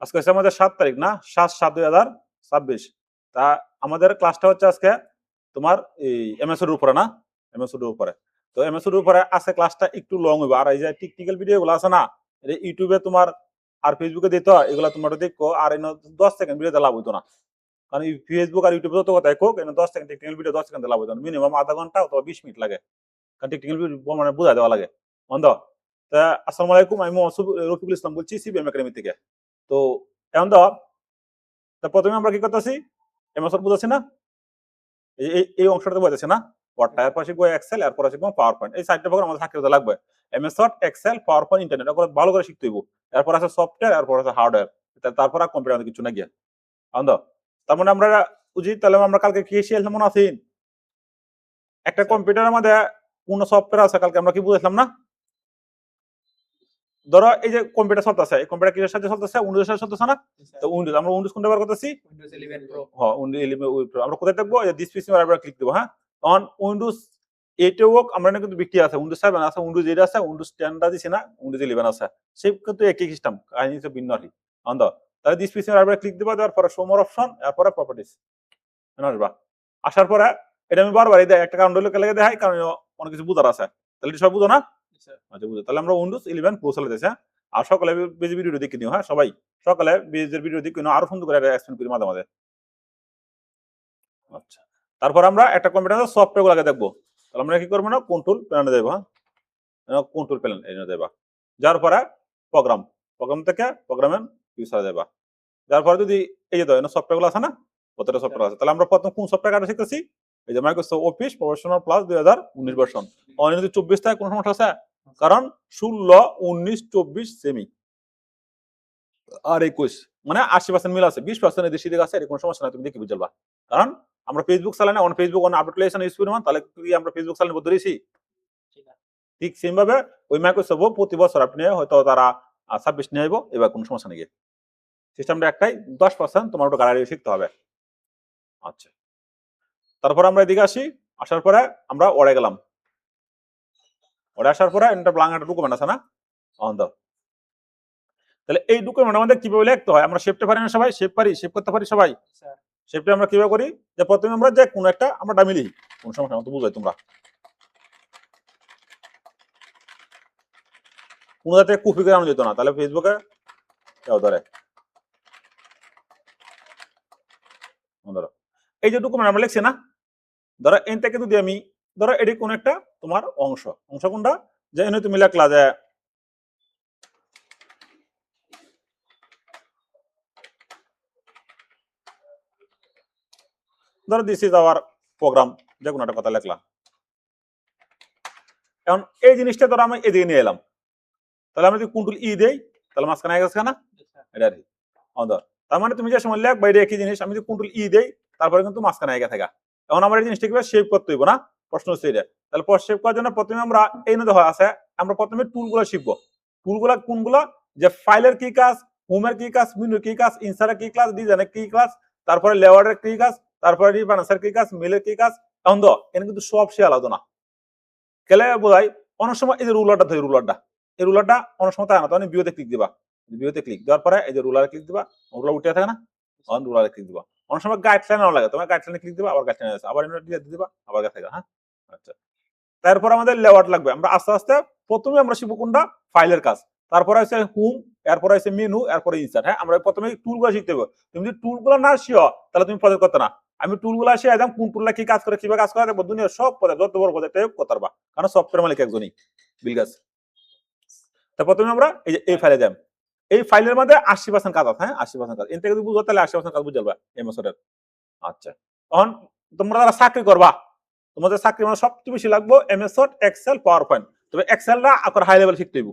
আজকে হচ্ছে আমাদের 7 তারিখ না, 7/7/2026। তা আমাদের ক্লাসটা হচ্ছে আজকে তোমার এই এমএসওর উপরে না, এমএসওর উপরে। তো এমএসওর উপরে আছে ক্লাসটা একটু লং হইব। আর এই যে টেকনিক্যাল ভিডিও গুলো আছে না, এটা ইউটিউবে তোমার আর ফেসবুকে দিতে হয়, এগুলো তোমরা দেখো। আর এনে 10 সেকেন্ড ভিডিওতে লাভ হইতো না, কারণ ফেসবুক আর ইউটিউবে যত কথা কোক, এনে 10 সেকেন্ড টেকনিক্যাল ভিডিও 10 সেকেন্ডে লাভ হইতো না, মিনিমাম আধা ঘন্টা অথবা 20 মিনিট লাগে, কারণ টেকনিক্যাল ভিডিও মানে বোঝা দেওয়া লাগে। বন্ধ। তা আসসালামু আলাইকুম, আমি রফিকুল ইসলাম বলছি সিবিএম একাডেমি থেকে। তো এখন দাও, তা প্রথমে আমরা কি করতেছি, এমএসওর বুঝাচ্ছি না, এই অংশটাতে বুঝাচ্ছি না, ওয়ার্ডটা, এরপর শিখবো এক্সেল, এরপর শিখবো পাওয়ার পয়েন্ট। এই 4টা প্রোগ্রাম আমাদের থাকতে লাগবে। এমএসওয়ার্ড, এক্সেল, পাওয়ার পয়েন্ট, ইন্টারনেট, এগুলো ভালো করে শিখতে হইব। এরপর আছে সফটওয়্যার, এরপর আছে হার্ডওয়্যার, তারপর আর কম্পিউটার কিছু না গিয়া। আনন্দ। তার মানে আমরা বুঝি, তাহলে আমরা কালকে কি শিখলাম মনে আছি? একটা কম্পিউটারের মধ্যে কোন সফটওয়্যার আছে, কালকে আমরা কি বুঝলাম না? ধরো এই যে কম্পিউটার চলতেছে, এই কম্পিউটার কিসের সাথে চলতেছে? উইন্ডোজের সাথে চলতেছে না? তো উইন্ডোজ, আমরা উইন্ডোজ কোনটা ব্যবহার করতেছি? Windows 11 pro. হ্যাঁ, উইন্ডোজ 11 প্রো। আমরা কোথায় দেখবো? এই দিস পিসি আমরা ক্লিক দেবো। হ্যাঁ, অন উইন্ডোজ 8 এও আমরা কিন্তু বিক্রি আছে, উইন্ডোজ 7 আছে, উইন্ডোজ 8 আছে, উইন্ডোজ 10 টা দিছি না, উইন্ডোজ 11 আছে। সেই কিন্তু একই সিস্টেম, কাহিনী হচ্ছে ভিন্ন আর কি। অন্ধ। তাহলে দিস পিসি আমরা ক্লিক দেবো, দেওয়ার পরে শো মোর অপশন, এরপরে প্রপার্টিজ আসবা। আসার পরে এটা আমি বারবার এই একটা কারণ হলো লেগে দেখাই, কারণ অনেক কিছু বুঝার আছে। তাহলে এটা সব বুঝো না? আচ্ছা, বুঝো। তাহলে আমরা উইন্ডোজ 11 প্রো চালাতেছি। হ্যাঁ, আর সকালে বেজি ভিডিও দেখে নিও। হ্যাঁ, সবাই সকালে বেজের ভিডিও দেখে নিও, আরো সুন্দর করে এক্সপ্লেন করি মাঝে মাঝে। আচ্ছা, তারপর আমরা একটা কম্পিউটারের সফটওয়্যার গুলোকে দেখবো। তাহলে আমরা কি করবো না, কন্ট্রোল প্যানেলে যাবো। হ্যাঁ, কন্ট্রোল প্যানেল এনে দেবা, যার পরে প্রোগ্রাম, প্রোগ্রাম থেকে প্রোগ্রামের ইউজার দেবা। যার পরে যদি এই যে ধরেন সফটওয়্যার গুলো আছে না, কতটা সফটওয়্যার আছে, তাহলে আমরা প্রথম কোন সফটওয়্যার শিখতেছি? এই যে Microsoft office professional plus 2019 version. অনেক 24 থেকে কোনো সমস্যা আছে? কারণ 16, 19, 24 সেমি, আর 21 মানে 80% মিল আছে, 20% দেশি দিকে আছে, এর কোনো সমস্যা নাই, তুমি দেখি বুঝলবা। কারণ আমরা ফেসবুক চালাই না, on Facebook on update lesson use করি না, তাহলে কি আমরা ফেসবুক চালানো বলতে দিছি? ঠিক সেম ভাবে ওই মাইক্রোসফট প্রতি বছর আপনি হয়তো তারা 26 নিয়ে আইব, এবার কোনো সমস্যা নেই। সিস্টেমটা একটাই, 10% তোমার ওটা গাড়ি শিখতে হবে। আচ্ছা, তারপর আমরা এদিকে আসি। আসার পরে আমরা ওড়ে গেলাম। ওড়ে আসার পরে এটা ব্লাঙ্ক একটা ডকুমেন্ট আছে না, অন দাও। তাহলে এই ডকুমেন্ট আমাদের কিভাবে লিখতে হয়? আমরা শেপটা পারি না সবাই? শেপ পারি, শেপ করতে পারি সবাই। শেপটা আমরা কিভাবে করি? যে প্রথমে আমরা যে কোনো একটা আমরা ডামি লিখি, কোন সমস্যা না, তো বুঝাই তোমরা। কোনো যাতে কপি করে আনা যেত না, তাহলে ফেসবুকে কেউ ধরে। ধরো এই যে ডকুমেন্ট আমরা লিখছি না, ধরো এন থেকে যদি আমি, ধরো এটি কোন একটা তোমার অংশ, অংশ কোনটা, যে এনে তুমি লিখলা যে ধরো দিস ইজ আওয়ার প্রোগ্রাম, যে কোনো একটা কথা লিখলা। এখন এই জিনিসটা ধরো আমি এদিকে নিয়ে এলাম, তাহলে আমি যদি কন্ট্রোল ই দেই, তাহলে মাঝখানে আগে গেছে না, এটা আর কি। তার মানে তুমি যে সময় লেখ বাইরে একই জিনিস, আমি যদি কন্ট্রোল ই দেই, তারপরে কিন্তু মাঝখানে আগে থাকা। এখন আমার এই জিনিসটা কিভাবে সেভ করতে হইব না, প্রশ্ন হচ্ছে এটা। তাহলে সেভ করার জন্য প্রথমে আমরা এই নদী হয় আছে, আমরা প্রথমে টুলগুলো শিখবো। টুলগুলা কোনগুলা? যে ফাইলের কি কাজ, হোমের কি কাজ, মেনুর কি কাজ, ইনসার্টের কি কাজ, ডিজাইনের কি কাজ, তারপরে লেআউটের কি কাজ, তারপরে রিফারেন্সের কি কাজ, মেলের কি কাজ। এখন তো এখানে কিন্তু সব সে আলাদা না, কেলে বোঝাই? অনেক সময় এই যে রুলারটা ধরি, রুলারটা, এই রুলারটা অনেক সময় থাকে না, তখন ভিউতে ক্লিক দিবা, ভিউতে ক্লিক দেওয়ার পরে এই যে রুলারে ক্লিক দিবা, রুলার উঠে থাকে না, তখন রুলারে ক্লিক দিবা। অনেক সময় গাইডলাইন লাগে, তোমার গাইডলাইনে ক্লিক দিবা, আবার গাইডলাইনে আছে, আবার দিবা, আবার থাকে। হ্যাঁ, আচ্ছা। তারপর আমাদের লেআউট লাগবে, আমরা আস্তে আস্তে প্রথমে আমরা শিখবো কোনটা, ফাইলের কাজ, তারপরে আছে হোম, এরপরে আছে মেনু, এরপরে ইনসার্ট। হ্যাঁ, আমরা প্রথমে টুলগুলো শিখতে হবে। তুমি যদি টুলগুলো না শিখো, তাহলে তুমি প্রজেক্ট করতে না। আমি টুলগুলো শিখে একদম কোন টুলটা কি কাজ করে, কিভাবে কাজ করে, দুনিয়ার সব প্রজেক্ট, যত বড় প্রজেক্ট করতে পারবা, কারণ সফটওয়্যার মালিক একজনই, বিলগাস। তারপর তুমি আমরা এই যে এই ফাইলে যাই, এই ফাইলের মধ্যে 80% কাজ আছে। হ্যাঁ, 80% কাজ, এর থেকে যদি বুঝো তাহলে 80% কাজ বুঝে যাবে এই মাসের। আচ্ছা, তখন তোমরা যারা চাকরি করবা, তোমাদের চাকরি মানে সবচেয়ে বেশি লাগবে MS Word, Excel, PowerPoint. তবে এক্সেলটা আবার হাই লেভেল শিখতে হইব,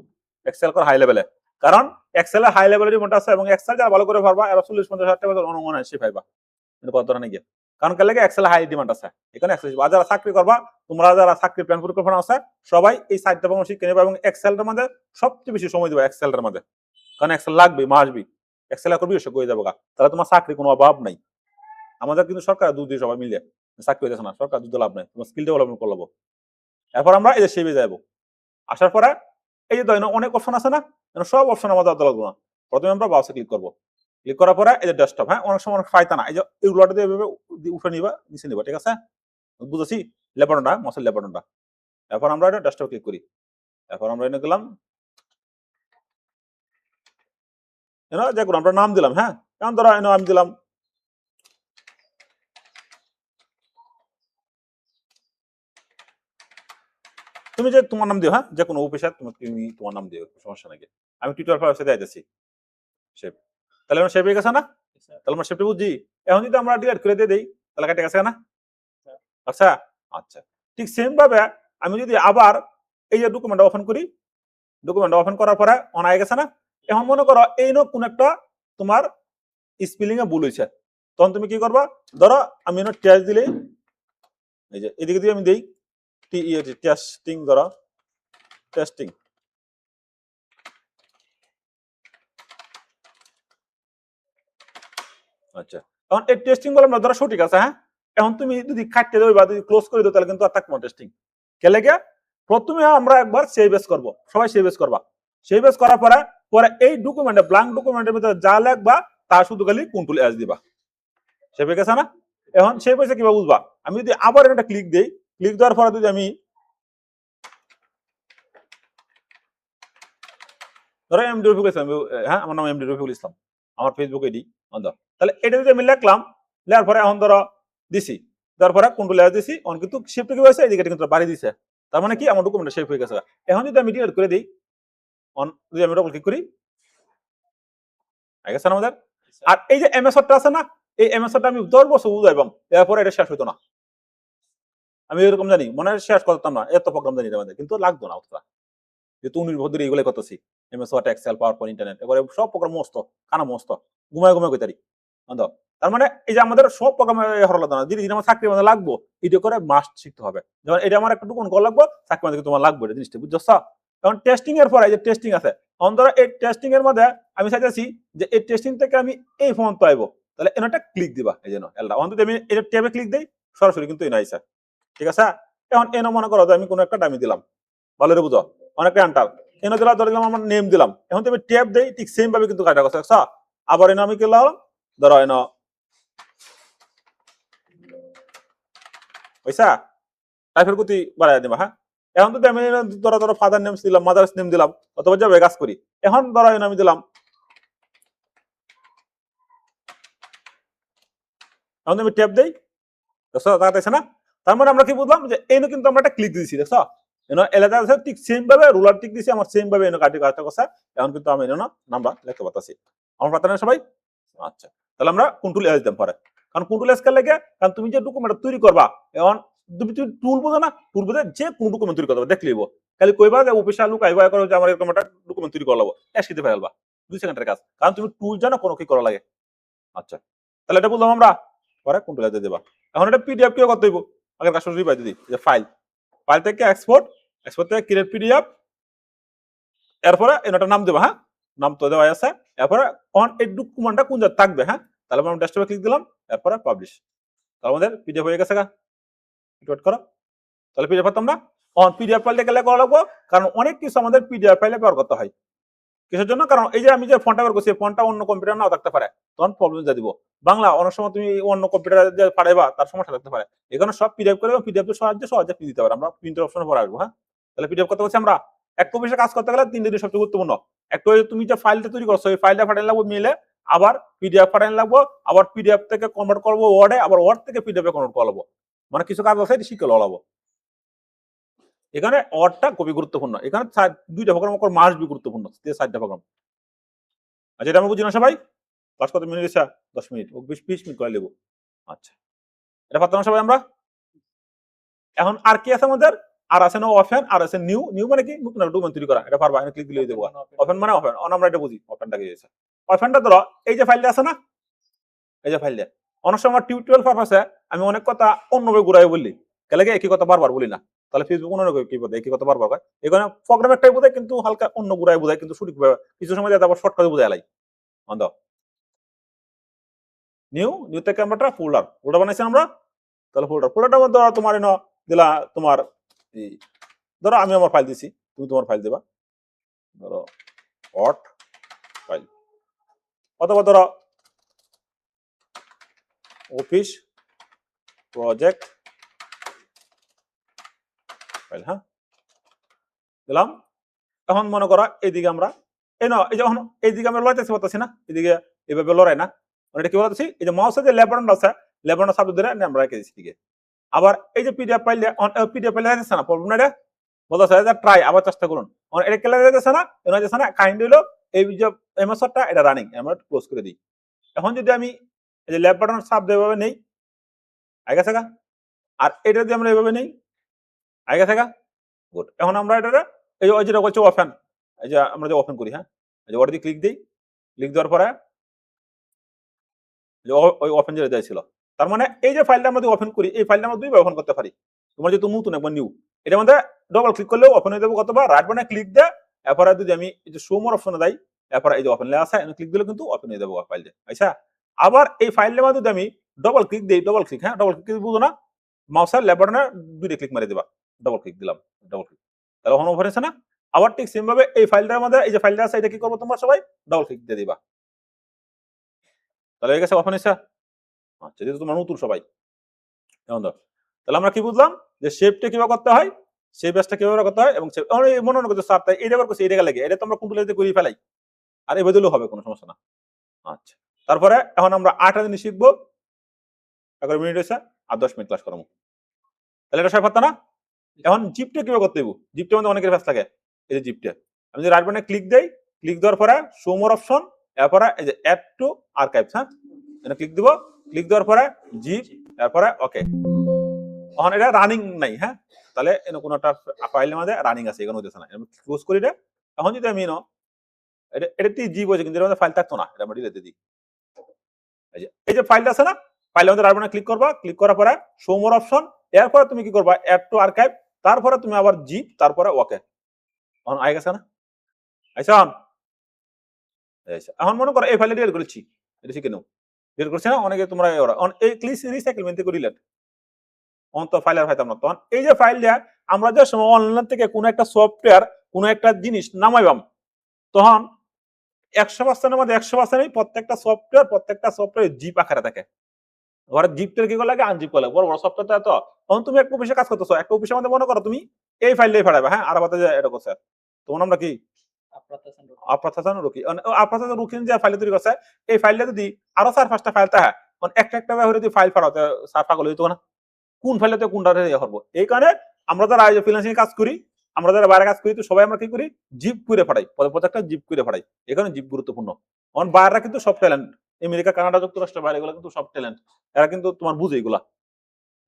এক্সেল করে হাই লেভেলে, কারণ এক্সেলের হাই লেভেলের মনটা আছে, এবং এক্সেল যারা ভালো করে পারবা এরা 40-50 টাকা অনুমান আসে পাইবা, কিন্তু কত ধরনের গিয়ে, কারণ কাল লাগে এক্সেল হাই ডিমান্ড আছে এখানে। এক্সেল যারা চাকরি করবা, তোমরা যারা চাকরি প্ল্যান পরিকল্পনা আছে, সবাই এই সাইটটা পরামর্শ শিখে নেবে, এবং এক্সেলটার মধ্যে সবচেয়ে বেশি সময় দিবা এক্সেলটার মধ্যে, কারণ এক্সেল লাগবে, মাসবি এক্সেল করবি, এসে হয়ে যাবো, তাহলে তোমার চাকরি কোনো অভাব নাই। আমাদের কিন্তু সরকার দুধ দিয়ে সবাই মিলে চাকরি হইতেছে না, সরকার দুধ লাভ নাই, তোমার স্কিল ডেভেলপমেন্ট করবো। এরপর আমরা এই যে সেভে যাবো। আসার পরে এই যে অনেক অপশন আছে না, সব অপশন আমাদের লাগবে না। প্রথমে আমরা ব্রাউজারে ক্লিক করবো, ক্লিক করার পরে এই যে ডেস্কটপ, হ্যাঁ অনেক সময় ফাইতা না, এই যে এগুলোটা দিয়ে এভাবে উঠে নিবা, নিচে নিবা, ঠিক আছে? বুঝেছি? লেবারনটা, মশার লেবারনটা। এরপর আমরা এটা ডেস্কটপ ক্লিক করি। এরপর আমরা এনে গেলাম, যে কোনো আমরা নাম দিলাম, হ্যাঁ এখন ধরো এনে আমি দিলাম তুমি যে তোমার নাম দিও, হ্যাঁ যে কোনো অফিসার তুমি তোমার নাম দিও, সমস্যা নাকি। আমি টিউটোরিয়াল ফাইল সাথে আইতেছি শেপ, তাহলে আমরা শেপ হয়ে গেছে না? তাহলে আমরা শেপটা বুঝছি। এখন যদি আমরা ডিলিট করে দিয়ে দিই তাহলে কেটে গেছে না? আচ্ছা আচ্ছা, ঠিক সেম ভাবে আমি যদি আবার এই যে ডকুমেন্ট ওপেন করি, ডকুমেন্ট ওপেন করার পরে অন আই গেছে না? এখন মনে করো এই কোন একটা তোমার স্পেলিং এ ভুল হয়েছে, তখন তুমি কি করবা? ধরো আমি টেস্ট দিলেই, এই যে এদিকে দিয়ে আমি দিই টেস্টিং, ধরো টেস্টিং, আচ্ছা এখন এই টেস্টিং বললাম না, ধরো সঠিক আছে, হ্যাঁ এখন তুমি যদি কাটতে দেবে বা যদি ক্লোজ করে দাও তাহলে কিন্তু আর থাকবো না টেস্টিং। কে লেগে? প্রথমে আমরা একবার সেভ এস করবো, সবাই সেভ এস করবা। সেভ এস করার পরে পরে এই ডকুমেন্টে ব্ল্যাঙ্ক ডকুমেন্টের ভিতরে যা লিখবা তা শুধু খালি কন্ট্রোল এস দিবা। সেভ হয়ে গেছে না? এখন সেভ হয়েছে কিভাবে বুঝবা? আমি যদি আবার এটা ক্লিক দেই, ক্লিক দেওয়ার পরে যদি আমি ধরো এমডি রফিকুল ইসলাম, হ্যাঁ আমার নাম এমডি রফিকুল ইসলাম, আমার ফেসবুক আইডি, তাহলে এটা যদি আমি লিখলাম, লেখার পরে এখন ধরো দিছি, দেওয়ার পরে কন্ট্রোল এস দিছি, অন কিন্তু শিফট কি হয়েছে এদিকে কিন্তু বাড়ি দিছে, তার মানে কি আমার ডকুমেন্টটা সেভ হয়ে গেছে। এখন যদি আমি ডিলিট করে দিই, অন যদি আমি ডবল ক্লিক করি, হয়ে গেছে না আমাদের? আর এই যে এমএসআরটা আছে না, এই এমএসআরটা আমি 10 বছর বুঝাইবাম, এরপরে এটা শেষ হইতো না। আমি এরকম জানি মনে হয় শেষ করতাম না, এত প্রোগ্রাম জানি আমাদের, কিন্তু লাগতো না অতটা, যেহেতু 19 বছর ধরে এগুলো করতেছি, MS Word, Excel, PowerPoint, internet, এবারে সব প্রোগ্রাম মস্ত কানা মস্ত, ঘুমায় ঘুমায় কইতারি। তার মানে এই যে আমাদের সব প্রোগ্রামে হরলা না, যদি আমার চাকরি মধ্যে লাগবো এটা করে মাস্ট শিখতে হবে, যেমন এটা আমার একটা টুকুন কল লাগবো, চাকরি মধ্যে তোমার লাগবে এটা জিনিসটা, বুঝছো? কারণ টেস্টিং এর পরে এই যে টেস্টিং আছে, ধরো এই টেস্টিং এর মধ্যে আমি চাইতেছি যে এই টেস্টিং থেকে আমি এই ফোন পাইবো, তাহলে এটা ক্লিক দিবা, এই জন্য এলটা অন্তত আমি এটা ট্যাবে ক্লিক দেই, সরাসরি কিন্তু এনে আইসা, ঠিক আছে? এখন এনে মনে করো যে আমি কোনো একটা দামি দিলাম, ভালো রে বুঝো, অনেকটা আনটাল এনে দিলাম, ধরে দিলাম আমার নেম দিলাম, এখন তুমি ট্যাব দেই ঠিক সেম ভাবে কিন্তু কাজটা করছে। আবার এনে আমি কি করলাম, ধরো এনে পয়সা টাইপের গতি বাড়াই দিবা, হ্যাঁ এখন যদি আমি ধরো ধরো ফাদার নেম দিলাম, মাদার্স নেম দিলাম, অথবা যাবে কাজ করি, এখন ধরো এনে আমি দিলাম, এখন আমি ট্যাব দেই, দেখছো তাকাইছে না? তার মানে আমরা কি বুঝলাম যে এনে কিন্তু আমরা একটা ক্লিক দিয়েছি, দেখছো এলাকা আছে ঠিক সেম ভাবে রুলার টিক দিছি, আমার সেম ভাবে এনে কাটি কাজটা করছে, এখন কিন্তু আমি এনে নাম্বার লিখতে পারতাছি, আমার পাতা না সবাই? আচ্ছা, তাহলে আমরা কন্ট্রোল এস দিতাম পারে, কারণ কন্ট্রোল এস কার লাগে, কারণ তুমি যে ডকুমেন্ট তৈরি করবা, এখন তুমি টুল বোঝো না, টুল বোঝে যে কোন ডকুমেন্ট তৈরি করতে দেখলিব, খালি কইবা যে অফিসে লুক আইবা করো যে আমার এরকম একটা ডকুমেন্ট তৈরি করলাম, এস কিতে ফেলবা 2 সেকেন্ডের কাজ, কারণ তুমি টুল জানো কোন কি করা লাগে। আচ্ছা, তাহলে এটা বললাম আমরা, পরে কন্ট্রোল এস দেবা। এখন এটা পিডিএফ কিও করতে হইব, আগের কাজ শুরু পাই দিদি, যে ফাইল, ফাইল থেকে এক্সপোর্ট, এক্সপোর্ট থেকে ক্রিয়েট পিডিএফ, এরপরে এটা নাম দেবা, হ্যাঁ নাম তো দেওয়া আছে, এরপরে অন এই ডকুমেন্টটা কোন জায়গায় থাকবে, হ্যাঁ তাহলে আমরা ডেস্কটপে ক্লিক দিলাম, এরপরে পাবলিশ, তাহলে আমাদের পিডিএফ হয়ে গেছে গা, ওয়েট করো, তাহলে পিডিএফ পাতাম না, অন পিডিএফ ফাইলটা গেলে করা লাগবো, কারণ অনেক কিছু আমাদের পিডিএফ ফাইলে ব্যবহার করতে হয়, কিসের জন্য? কারণ এই যে আমি যে ফোনটা বের করছি, ফোনটা অন্য কম্পিউটার নাও থাকতে পারে, তখন প্রবলেম যা দিব, বাংলা অনেক সময় তুমি অন্য কম্পিউটারে যে পাঠাইবা তার সমস্যা থাকতে পারে, এখানে সব পিডিএফ করে পিডিএফ এর সাহায্যে সহজে দিতে পারে, আমরা প্রিন্টের অপশনে পরে আসবো, হ্যাঁ তাহলে পিডিএফ করতে বলছি আমরা, এক অফিসে কাজ করতে গেলে 3 জিনিস সবচেয়ে গুরুত্বপূর্ণ, একটা তুমি যে ফাইলটা তৈরি করছো এই ফাইলটা পাঠাই লাগবো মিলে, আবার পিডিএফ পাঠাই লাগবো, আবার পিডিএফ থেকে কনভার্ট করবো ওয়ার্ডে, আবার ওয়ার্ড থেকে পিডিএফ এ কনভার্ট করবো, মানে কিছু কাজ আছে এটা শিখে লড়াবো। এখানে ওয়ার্ডটা খুবই গুরুত্বপূর্ণ, এখানে 2টা প্রোগ্রাম মাস্ট বি গুরুত্বপূর্ণ, 4টা প্রোগ্রাম। আচ্ছা, এটা আমি বুঝি না সবাই, ক্লাস কত মিনিট গেছে? 10 মিনিট, ও 20 মিনিট করে নেবো। আচ্ছা, এটা পারতাম না সবাই আমরা? এখন আর কি আছে আমাদের? আর আছে না ওপেন, আর আছে নিউ, নিউ মানে কি নতুন একটা ডকুমেন্ট তৈরি করা, এটা পারবা, এখানে ক্লিক দিলেই দেবো। ওপেন মানে ওপেন, আমরা এটা বুঝি, ওপেনটা কি আছে? ওপেনটা ধরো এই যে ফাইলটা আছে না, এই যে ফাইলটা, অনেক সময় টিউটোরিয়াল পারপাসে আমি অনেক কথা অন্যভাবে ঘুরাই বললি, কেন একই কথা বারবার বলি না, তাহলে ফেসবুক অন্য কি বলে একই কথা বারবার হয়, এখানে প্রোগ্রাম একটাই বোঝায় কিন্তু হালকা অন্য ঘুরাই বোঝায়, কিন্তু সঠিকভাবে কিছু সময় যাতে আবার শর্টকাটে বোঝায় লাই। দাও নিউ, নিউ থেকে আমরা ফোল্ডার, ফোল্ডার বানাইছি আমরা, তাহলে ফোল্ডারটার মধ্যে তোমার এনে দিলা তোমার এই, ধরো আমি আমার ফাইল দিছি, তুমি তোমার ফাইল দেবা, ধরো হট ফাইল, অথবা ধরো অফিস প্রজেক্ট ফাইল, হ্যাঁ দিলাম। এখন মনে করো এইদিকে আমরা এই না এই যখন এইদিকে আমরা লড়াইতেছি পারতেছি না, এদিকে এইভাবে লড়াই না, মানে এটা কি বলতেছি এই যে মাউসের যে লেবারন আছে লেবারন শব্দ ধরে আমরা রেখে দিচ্ছি দিকে। আবার এই যে পিডিএফ ফাইল পিডিএফ ফাইল যাচ্ছে না প্রবলেম না, এটা বলতেছে যে ট্রাই আবার চেষ্টা করুন, এটা কেলে যাচ্ছে না এটা যাচ্ছে না কাইন্ড হলো এই যে এমএসটা এটা রানিং আমরা ক্লোজ করে দিই। এখন যদি আমি এই যে ল্যাব বাটন সাব দেভাবে নেই আগে থাকা, আর এটা যদি আমরা এইভাবে নেই আগে থাকা, গুড। এখন আমরা এটা এই যে যেটা বলছে ওপেন, এই যে আমরা যে ওপেন করি, হ্যাঁ এই যে ওটা দিয়ে ক্লিক দিই, ক্লিক দেওয়ার পরে ওই ওপেন যেটা ছিল, তার মানে এই যে ফাইলটা আমরা ওপেন করি এই ফাইলটা আমরা দুইবার ওপেন করতে পারি। তোমার যেহেতু নতুন একবার নিউ, এটার মধ্যে ডবল ক্লিক করলেও ওপেন হয়ে যাবে, কতবার রাইট বাটনে ক্লিক দেয়, এরপরে যদি আমি এই যে শো মোর অপশনে যাই, এরপরে এই যে ওপেন লেখা আছে ক্লিক দিলে কিন্তু ওপেন হয়ে যাবে ফাইলটা। আচ্ছা, আবার এই ফাইলের মধ্যে যদি আমি ডবল ক্লিক দিই, ডবল ক্লিক, হ্যাঁ ডবল ক্লিক বুঝো না, মাউসের লেফট বাটনে দুইটা ক্লিক মারি দিবা, ডবল ক্লিক দিলাম, ডবল ক্লিক, তাহলে ওখানে ওপেন হয়েছে না। আবার ঠিক সেম ভাবে এই ফাইলটার মধ্যে এই যে ফাইলটা আছে এটা কি করবো তোমরা সবাই ডবল ক্লিক দিয়ে দিবা, তাহলে হয়ে গেছে ওপেন হয়েছে। আচ্ছা, যেহেতু তোমরা নতুন সবাই, এমন ধর, তাহলে আমরা কি বুঝলাম যে শেপটা কিভাবে করতে হয়, সেই ব্যাসটা কিভাবে করতে হয়, এবং মনে মনে করতে স্যার তাই এটা করছি এটা লাগে, এটা তোমরা কন্ট্রোল করে ফেলাই, আর এই বদলেও হবে কোনো সমস্যা না। আচ্ছা, তারপরে এখন আমরা 8টা জিনিস শিখবো, 11 মিনিট হয়েছে, আর 10 মিনিট ক্লাস করবো, তাহলে এটা সবাই পারত না। এখন জিপটা কিভাবে করতে দেবো, জিপটার মধ্যে অনেকের ফ্যাস লাগে, এই যে জিপটা আমি যদি রাইট বাটনে ক্লিক দেই, ক্লিক দেওয়ার পরে শো মোর অপশন, এরপরে এই যে অ্যাড টু আর্কাইভস, হ্যাঁ এটা ক্লিক দিব, ক্লিক দেওয়ার পরে জিপ, এরপরে ওকে। এখন এটা রানিং নাই, হ্যাঁ তাহলে কোনো একটা ফাইলের মধ্যে রানিং আছে, এখানে হইতেছে না, ক্লোজ করি এটা। এখন যদি আমি এটা জিপ হয়েছে কিন্তু এর মধ্যে ফাইল থাকতো না, এটা আমরা ডিলিট দিয়ে দিই। এই যে ফাইলটা আছে না, ফাইলের মধ্যে রাইট বাটনে ক্লিক করবা, ক্লিক করার পরে শো মোর অপশন, এরপরে তুমি কি করবা অ্যাড টু আর্কাইভ, তারপরে তুমি আবার জিপ, তারপরে ওকে। এখন আই গেছে না, আইসা এখন মনে করো এই ফাইলে ডিলিট করেছি, এটা শিখে নাও, ডিলিট করছি না অনেকে তোমরা এই ক্লিক রিসাইকেল মেনতে করে ডিলিট অন্ত ফাইল আর পাইতাম না। তখন এই যে ফাইল দেয়া আমরা যে সময় অনলাইন থেকে কোনো একটা সফটওয়্যার কোনো একটা জিনিস নামাইবাম, তখন 100% মধ্যে 100% প্রত্যেকটা সফটওয়্যার জিপ আকারে থাকে। ঘরে জিপটার কি লাগে আনজিপ করে বড় বড় সফটওয়্যারটা, তো তখন তুমি একটা অফিসে কাজ করতেছো, একটা অফিসের মধ্যে মনে করো তুমি এই ফাইলটাই ফাড়াবে, হ্যাঁ আর বাতাসে এটা করছে, তখন আমরা কি রুকিন যে ফাইল তৈরি করছে, এই ফাইলটা যদি আরো 4-5টা ফাইল থাকে, একটা ব্যবহার যদি ফাইল ফাড়াতে পাগল হইতো না, কোন ফাইলতে কোনটা করবো। এই কারণে আমরা যারা ফ্রিল্যান্সিং কাজ করি, আমরা যারা বাইরে কাজ করি, তো সবাই আমরা কি করি জিপ করে ফাটাই, প্রত্যেকটা জিপ করে ফাটাই, এখানে জিপ গুরুত্বপূর্ণ। কারণ বাইরেরা কিন্তু সব ট্যালেন্ট, আমেরিকা কানাডা যুক্তরাষ্ট্রের বাইরে এগুলো কিন্তু সব ট্যালেন্ট, এরা কিন্তু তোমার বুঝে এগুলা।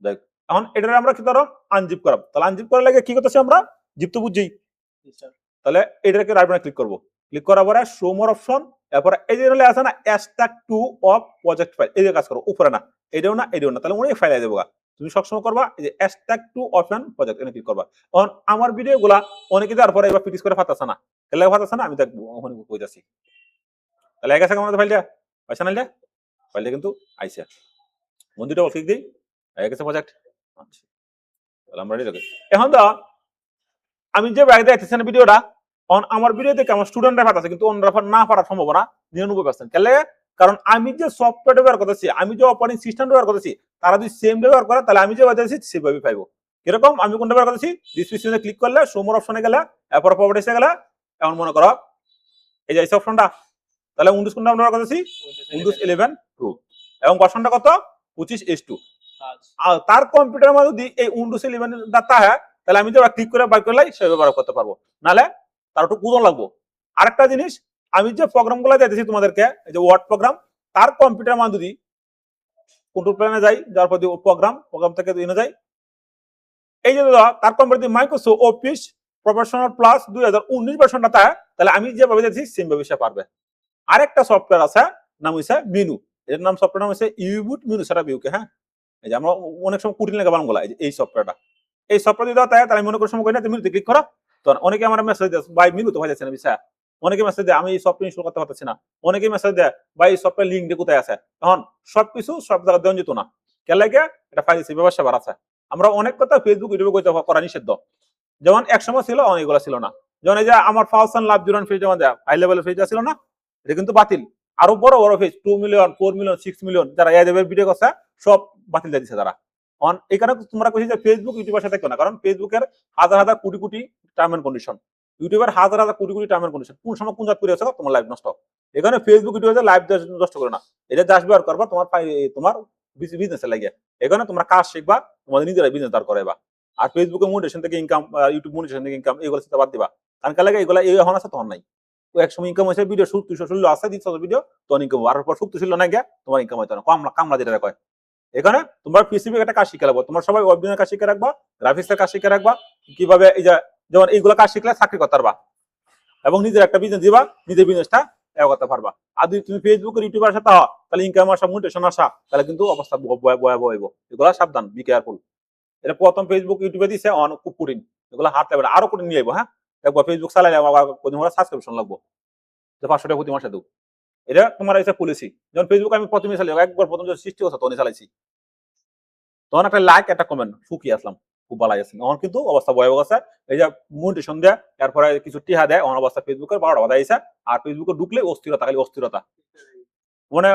দেখ এখন এটা আমরা কি ধরো আনজিপ করাব, তাহলে আনজিপ করার লাগে কি করতেছি আমরা, জিপ তো বুঝছি, তাহলে এটাকে রাইট বাটনে ক্লিক করবো, ক্লিক করার পরে শো মোর অপশন, এরপরে এই যে আছে না extract two of project file, এই যে কাজ করো উপরে না এটাও না এটাও না, তাহলে অনেক ফাইল দেবো, তুমি সবসময় করবা এই যে এক্সট্রাক্ট টু অপশন প্রজেক্ট এনে ক্লিক করবা। এখন আমার ভিডিও গুলা অনেকে দেওয়ার পরে এবার প্র্যাকটিস করে ফাটাছে না, কেলে ফাটাছে না আমি দেখবো ওখানে কই যাচ্ছি, তাহলে এক আছে আমাদের ফাইলটা পাইছে না, ফাইলটা কিন্তু আইছে, বন্ধুটা ক্লিক দিই এক আছে প্রজেক্ট। আচ্ছা, তাহলে আমরা রেডি। এখন তো আমি যে বাইরে দেখতেছেন ভিডিওটা, আমার ভিডিও দেখে আমার স্টুডেন্টরা ফাটাছে, কিন্তু অন্যরা না ফাটার সম্ভাবনা 99%, কেলে কারণ আমি যে সফটওয়্যার ব্যবহার করতেছি, আমি যে অপারেটিং সিস্টেম ব্যবহার করতেছি, তারা যদি সেম ব্যবহার করে তাহলে আমি যে বাজাইছি সেভাবে পাইবো। কিরকম আমি কোনটা ব্যবহার করতেছি, ডিসক্রিপশনে ক্লিক করলে শো মোর অপশনে গেলে, এরপর প্রপার্টিসে গেলে, এখন মনে করো এই যে অপশনটা, তাহলে উইন্ডোজ কোনটা ব্যবহার করতেছি, উইন্ডোজ 11 প্রো, এবং ভার্সনটা কত 25H2। আর তার কম্পিউটারের মধ্যে যদি এই উইন্ডোজ 11 ডাটা হয়, তাহলে আমি যে ক্লিক করে বার করলে সে ব্যবহার করতে পারবো, নাহলে তার একটু কুদন লাগবো। আরেকটা জিনিস, আমি যে প্রোগ্রাম গুলো দিতেছি তোমাদেরকে, এই যে ওয়ার্ড প্রোগ্রাম, তার কম্পিউটার মান যদি কন্ট্রোল প্যানেলে যাই, যার পর প্রোগ্রাম থেকে এনে যাই, এই যে তার computer Microsoft office professional plus 2019 ভার্সনটা থাকে, তাহলে আমি যেভাবে দিতেছি সেম ভাবে সে পারবে। আরেকটা সফটওয়্যার আছে, নাম হইছে মেনু, এর নাম সফটওয়্যার নাম হইছে ইউবুট মেনু সেটা বিউকে, হ্যাঁ এই যে আমরা অনেক সময় কুটিন লেগে বানান বলা, এই সফটওয়্যারটা, এই সফটওয়্যার যদি তাই তাহলে মনে করার সময় করি না, তুমি ক্লিক করো, তো অনেকে আমার মেসেজ দেয় ভাই মিনু তো যাচ্ছে না বিষয়, অনেকে মেসেজ দেয় আমি এই সফটওয়্যার ইনস্টল করতে পারতেছি না, অনেকে মেসেজ দেয় ভাই এই সফটওয়্যার লিঙ্ক দিয়ে কোথায় আছে। তখন সবকিছু সব জায়গায় দেওয়া যেত না, কেন লাগে এটা ফাইল ব্যবসা বাড়াচ্ছে। আমরা অনেক কথা ফেসবুক ইউটিউবে করা নিষিদ্ধ, যেমন একসময় ছিল অনেকগুলো ছিল না, যেমন এই যে আমার ফাউসান লাভ জুরান ফেজ যেমন হাই লেভেলের ফেজ ছিল না, এটা কিন্তু বাতিল। আরো বড় বড় ফেজ 2 মিলিয়ন 4 মিলিয়ন 6 মিলিয়ন যারা ভিডিও করছে সব বাতিল দিয়ে দিচ্ছে তারা। এখানে তোমরা কইছি যে ফেসবুক ইউটিউবের সাথে কেউ না, কারণ ফেসবুকের হাজার হাজার crore crore term and condition, ইউটিউবের হাজার হাজার crore crore term and condition, কোন সময় কোন জাত করে আছে তোমার লাইভ নষ্ট। এখানে ফেসবুক ইউটিউবে লাইভ নষ্ট করে না, এটা জাস্ট ব্যবহার করবা তোমার বিজনেসে লাগিয়ে। এখানে তোমরা কাজ শিখবা, তোমাদের নিজেরা বিজনেস দাঁড় করাইবা। আর ফেসবুকে মনিটেশন থেকে ইনকাম, ইউটিউব মনিটেশন থেকে ইনকাম, এগুলো চিন্তা বাদ দিবা। কারণ কে লাগে এগুলো এই এখন আছে তখন নাই। তো এক সময় ইনকাম হয়েছে ভিডিও শুট 200 আছে 300 ভিডিও, তখন ইনকাম আর পর শুট ছিল না গিয়া তোমার ইনকাম হইতো না, কামলা যেটা কয়। এখানে তোমরা স্পেসিফিক একটা কাজ শিখে রাখবো, তোমার সবাই ওয়েব ডিজাইনের কাজ শিখে রাখবা, গ্রাফিক্সের কাজ শিখে রাখবা, কিভাবে এই যে যেমন এইগুলো কাজ শিখলে চাকরি করতে পারবা এবং নিজের একটা বিজনেস দিবা, নিজের বিজনেসটা করতে পারবা। আর যদি তুমি ফেসবুকের ইউটিউবের সাথে হও, তাহলে ইনকাম আসা, মনিটেশন আসা, তাহলে কিন্তু অবস্থা ভয়াবহ হইব। এগুলো সাবধান, বি কেয়ারফুল। এটা প্রথম ফেসবুক ইউটিউবে দিছে খুব কঠিন, এগুলো হাত লাগবে, আরো কঠিন নিয়ে আইবো। হ্যাঁ, একবার ফেসবুক চালাইলে সাবস্ক্রিপশন লাগবো, যে 500 টাকা প্রতি মাসে দেবো। এটা তোমার এসে পলিসি। যেমন ফেসবুক আমি প্রথমে চালাই, একবার প্রথম যখন সৃষ্টি হচ্ছে তখনই চালাইছি, তখন একটা লাইক একটা কমেন্ট ফুকি আসলাম, খুব ভালো আছে। এখন কিন্তু অবস্থা ভয়াবহ আছে। এই যে মনিটেশন দেয়, এরপরে কিছু টিহা দেয়, অন অবস্থা ফেসবুকের 12টা বাধা আইসা। আর ফেসবুকে ঢুকলে অস্থিরতা, খালি অস্থিরতা, মানে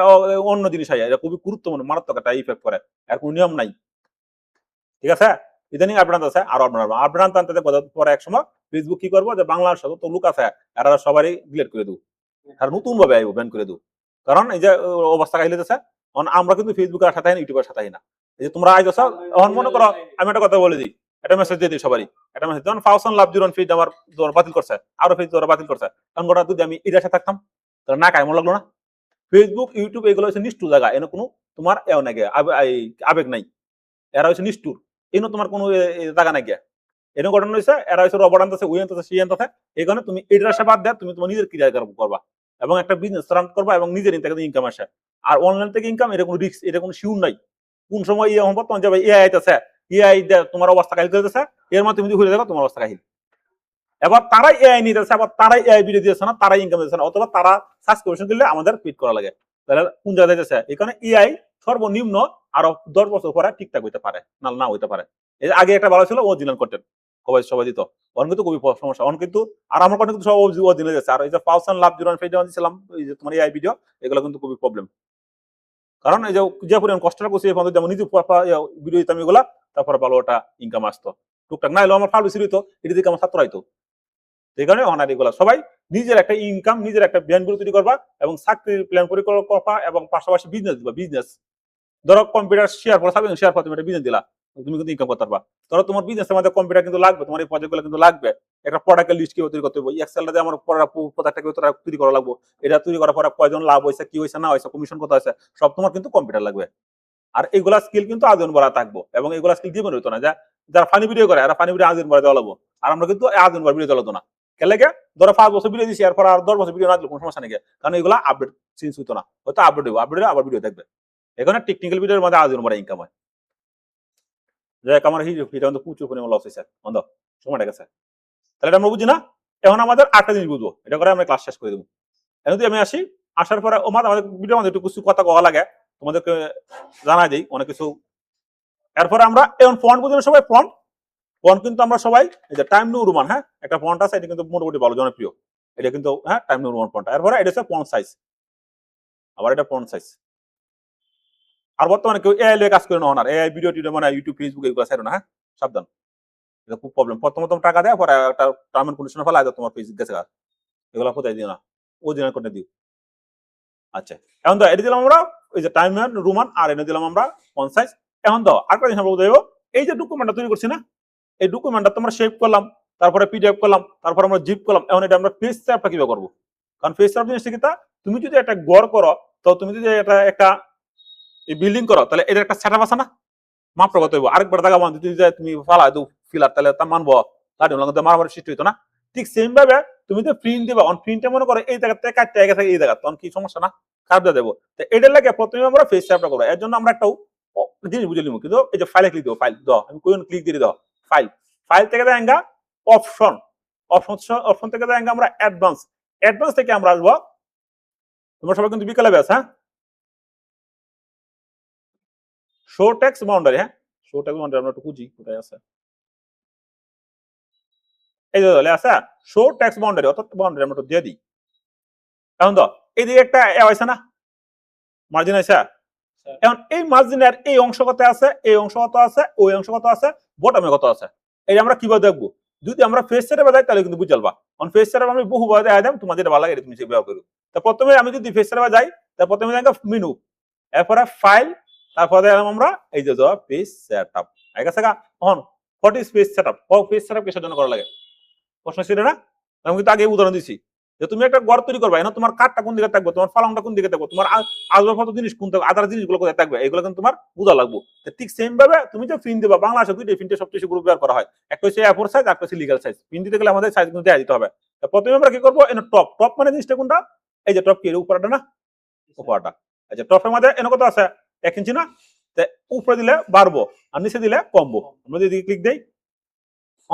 অন্য জিনিস হয়, এটা খুবই গুরুত্বপূর্ণ, মারাত্মক একটা ইফেক্ট করে। এর কোনো নিয়ম নাই, ঠিক আছে। ইদানিং আপডেট আছে, আর আপডেট আনতে পরে এক সময় ফেসবুক কি করবো, যে বাংলার সাথে তো লোক আছে, এরা সবারই ডিলিট করে দেবো, আর নতুন ভাবে আইবো, ব্যান করে দেবো। কারণ এই যে অবস্থা কাহিল আছে, আমরা কিন্তু ফেসবুকের সাথে ইউটিউবের সাথে না। এই যে তোমরা আইছো, এখন মনে করো আমি একটা কথা বলে দিই, একটা মেসেজ দিয়ে দিই সবারই, একটা মেসেজ, যেমন ফাউসান লাভ জিরন ফিড আমার বাতিল করছে, আরো ফিড বাতিল করছে, কারণ গোটা যদি আমি এটার সাথে থাকতাম তাহলে না কেমন লাগলো না। ফেসবুক ইউটিউব এগুলো হচ্ছে নিষ্ঠুর জায়গা, এনে কোনো তোমার নাকি আবেগ নাই, এরা হচ্ছে নিষ্ঠুর, এনে তোমার কোনো জায়গা নাই গিয়া। এনে ঘটনা হয়েছে, এরা হচ্ছে রবার আনতেছে, ওই আনতেছে, সেই আনতেছে। এখানে তুমি এটার সাথে বাদ দেয়, তুমি তোমার নিজের ক্রিয়া করবা এবং একটা বিজনেস রান করবা এবং নিজের ইনকাম আসে। আর অনলাইন থেকে ইনকাম, এটা কোনো রিস্ক, এটা কোনো শিউর নাই। কোন সময় ইয়ে হবো তোমার যাবে এআই আইতেছে, এআই তোমার অবস্থা কাহিল করতেছে, এর মধ্যে তুমি যদি ঘুরে যাবো তোমার অবস্থা কাহিল। এবার তারাই এআই নিতেছে, আবার তারাই এআই ভিডিও দিয়েছে না, তারাই ইনকাম দিতেছে না, অথবা তারা সাবস্ক্রিপশন দিলে আমাদের ফিট করা লাগে। তাহলে কোন জায়গায় যাচ্ছে? এখানে এআই সর্বনিম্ন আরো 10 বছর পরে ঠিকঠাক হইতে পারে, না হইতে পারে। এই আগে একটা ভালো ছিল অরিজিনাল কন্টেন্ট, সবাই দিত, অন কিন্তু খুবই সমস্যা, অন কিন্তু। আর আমার কন্টেন্ট কিন্তু সব অরিজিনাল যাচ্ছে। আর এই যে পাউসান লাভ জিরো দিয়েছিলাম, এই যে তোমার এআই ভিডিও, এগুলো কিন্তু খুবই প্রবলেম। কারণ এই যে পরিমাণ কষ্টটা করছি, যেমন নিজে ভিডিও দিতাম এগুলা, তারপরে ভালো একটা ইনকাম আসতো টুকটাক, না হলে আমার ফার্মেসি হইতো, এটা দিকে আমার ছাত্র হইতো। এই কারণে অনার এগুলা সবাই নিজের একটা ইনকাম, নিজের একটা ব্যান্ড তৈরি করবা এবং চাকরির প্ল্যান পরিকল্পনা এবং পাশাপাশি বিজনেস দিবা। বিজনেস ধরো কম্পিউটার শেয়ার করা থাকবে, শেয়ার পর তুমি একটা বিজনেস দিলা, তুমি কিন্তু ইনকাম করতে পারবা। ধরো তোমার বিজনেসের মধ্যে কম্পিউটার কিন্তু লাগবে, তোমার এই প্রজেক্টগুলো কিন্তু লাগবে। একটা প্রোডাক্টের লিস্ট কিভাবে তৈরি করতে হবে, এক্সেলটা আমার প্রোডাক্টটা তৈরি করা লাগবে, এটা তৈরি করার পরে কয়জন লাভ হয়েছে, কি হয়েছে না হয়েছে, কমিশন কত হয়েছে, সব তোমার কিন্তু কম্পিউটার লাগবে। আর এইগুলা স্কিল কিন্তু আজীবন বলা থাকবো, এবং এইগুলা স্কিল জীবন হইতো না। যারা ফানি ভিডিও করে, এরা ফানি ভিডিও আজীবন বলা দেওয়া লাগবো। আর আমরা কিন্তু আজীবন ভিডিও চালাতো না, কেলেগে ধরো 5 বছর ভিডিও দিচ্ছি, এরপর আর 10 বছর ভিডিও না দিলে কোনো সমস্যা নেই, কারণ এগুলা আপডেট চেঞ্জ হইতো না, হয়তো আপডেট হইব, আপডেট আবার ভিডিও দেখবে। এখানে টেকনিক্যাল ভিডিওর মধ্যে আজীবন বড় ইনকাম হয়। যাই আমার এটা কিন্তু প্রচুর পরিমাণ লস হয়েছে, বন্ধ সময়টা গেছে। তাহলে এটা আমরা বুঝি না। এখন আমাদের 8টা জিনিস বুঝবো, এটা করে আমরা ক্লাস শেষ করে দেবো। এখন যদি আমি আসি, আসার পরে আমাদের ভিডিও আমাদের একটু কিছু কথা কওয়া লাগে, তোমাদেরকে জানাই দিই অনেক কিছু। এরপরে আমরা এখন ফন্ট বুঝলাম সবাই, ফন্ট কিন্তু আমরা সবাই এই যে টাইম নিউ রোমান, হ্যাঁ একটা ফন্ট আছে, এটা কিন্তু মোটামুটি ভালো জনপ্রিয়, এটা কিন্তু হ্যাঁ টাইম নিউ রোমান ফন্ট। এরপরে এটা হচ্ছে ফন্ট সাইজ, আবার এটা ফন্ট সাইজ। আর বর্তমানে কেউ এআই লিয়ে কাজ করে না, এআই ভিডিও টিডিও মানে ইউটিউব ফেসবুক এগুলো চাইরো না, হ্যাঁ সাবধান, এটা খুব প্রবলেম। প্রথম টাকা দেয়, পরে একটা টার্ম এন্ড কন্ডিশন ফেলা তোমার ফেসবুক গেছে, এগুলো কোথায় দিও না, অরিজিনাল করে দিও। আচ্ছা, এখন তো এটা দিলাম আমরা ওই যে টাইম রোমান, আর এনে দিলাম আমরা ফন্ট সাইজ। এখন দাও আরেকটা জিনিস আমরা বুঝাইবো, এই যে ডকুমেন্টটা তৈরি করছি না, এই ডকুমেন্টটা তোমরা সেভ করলাম, তারপরে পিডিএফ করলাম, তারপর আমরা জিপ করলাম। এখন এটা আমরা পেজ সেভটা কিভাবে করবো? কারণ পেজ সেভ জিনিসটা কি, তুমি যদি একটা গড় করো, তো তুমি যদি এটা একটা বিল্ডিং করো, তাহলে এটা একটা সেটআপ আছে না, মাপ কত হইব, আরেকবার জায়গা বান্ধ যদি তুমি ফালা দু ফিলার, তাহলে তা মানবো, তাহলে মারামারি সৃষ্টি হইতো না। ঠিক সেম ভাবে তুমি তো প্রিন্ট দিবা, অন প্রিন্টে মনে করো এই জায়গা থেকে কাটতে গেছে এই জায়গা, তখন কি সমস্যা না, কার্ভ দিয়ে দেবো। তো এটার লাগে প্রথমে আমরা ফেস সেভটা করবো। এর জন্য আমরা একটা জিনিস বুঝে নিব, কিন্তু এই যে ফাইলে ক্লিক দেবো, ফাইল দাও, আমি কোন ক্লিক দিয়ে দাও, ফাইল থেকে দেয় অপশন, অপশন থেকে দেয় আমরা অ্যাডভান্স থেকে আমরা আসবো। তোমরা সবাই কিন্তু বিকালে ব্যাস, হ্যাঁ শো টেক্সট বাউন্ডারি, হ্যাঁ শো টেক্সট বাউন্ডারি আমরা একটু খুঁজি কোথায় আছে। এই যে আছে শো টেক্সট বাউন্ডারি, অর্থাৎ বাউন্ডারি আমরা দিয়ে দিই। এখন তো এইদিকে একটা আছে না, মার্জিন আছে, এখন এই মার্জিনের এই অংশ কত আছে, এই অংশ কত আছে, ওই অংশ কত আছে, বটমে কত আছে, এই আমরা কিভাবে দেখবো? যদি আমরা ফেস সেটে বাজাই তাহলে কিন্তু বুঝে যাবা। কারণ ফেস সেটে আমি বহুভাবে দেখা দাম, তোমার যেটা ভালো লাগে তুমি সেভাবে করো। তা প্রথমে আমি যদি ফেস সেটে বাজাই, তা প্রথমে দেখো মেনু, এরপরে ফাইল, তারপরে দেখলাম আমরা এই যে পেজ সেটআপ। ঠিক আছে গা? এখন what is page setup? Page setup কিসের জন্য করা লাগে? প্রশ্ন ছিল না? আমি কিন্তু আগে উদাহরণ দিছি যে তুমি একটা ঘর তৈরি করবে, না তোমার কাঠটা কোন দিকে থাকবে, তোমার পালংটা কোন দিকে থাকবে, তোমার আসবাবপত্র জিনিস কোন থাকবে, আদার জিনিসগুলো কোথায় থাকবে, এগুলো কিন্তু তোমার বোঝা লাগবে। ঠিক সেম ভাবে তুমি যে প্রিন্ট দিবা, বাংলাদেশে দুইটা প্রিন্টের সবচেয়ে গ্রুপ ব্যবহার করা হয়, একটা হচ্ছে A4 সাইজ, একটা হচ্ছে লিগ্যাল সাইজ। প্রিন্ট দিতে গেলে আমাদের সাইজ কিন্তু দেয়া দিতে হবে। প্রথমে আমরা কি করবো, এনে টপ, টপ মানে জিনিসটা কোনটা, এই যে টপ কি উপরটা না, উপরটা। আচ্ছা, টপের মধ্যে এনে কত আছে, 1 ইঞ্চি না, উপরে দিলে বাড়বো আর নিচে দিলে কমবো। আমরা যদি ক্লিক দেই,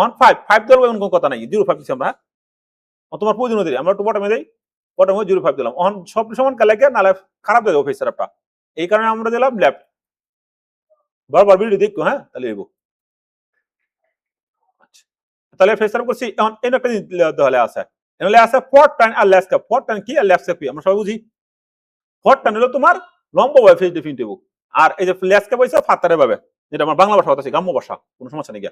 অন 5 ধরবো এমন কোনো কথা নাই, 0.5 দিচ্ছি আমরা। তোমার প্রয়োজন অনুযায়ী আমরা একটু বটমে দিই, বটমে 0.5 দিলাম। অন সব সমান কালাকে নালে খারাপ দেবে অফিস সেটআপটা, এই কারণে আমরা দিলাম লেফট। বারবার ভিডিও দেখো, হ্যাঁ, তাহলে এবো। আচ্ছা, তাহলে ফেস সেটআপ করছি। এখন এর একটা জিনিস দেওয়ালে আছে, এনলে আছে ফোর্ট টাইম আর ল্যান্ডস্কেপ। ফোর্ট টাইম কি আর ল্যান্ডস্কেপ কি আমরা সবাই বুঝি। ফোর্ট টাইম হলো তোমার লম্বা ভাবে ফেস ডিফিনিট দেব, আর এই যে ল্যান্ডস্কেপ হইছে ফাতারে ভাবে, যেটা আমার বাংলা ভাষা হচ্ছে গ্রাম্য ভাষা, কোনো সমস্যা নেই।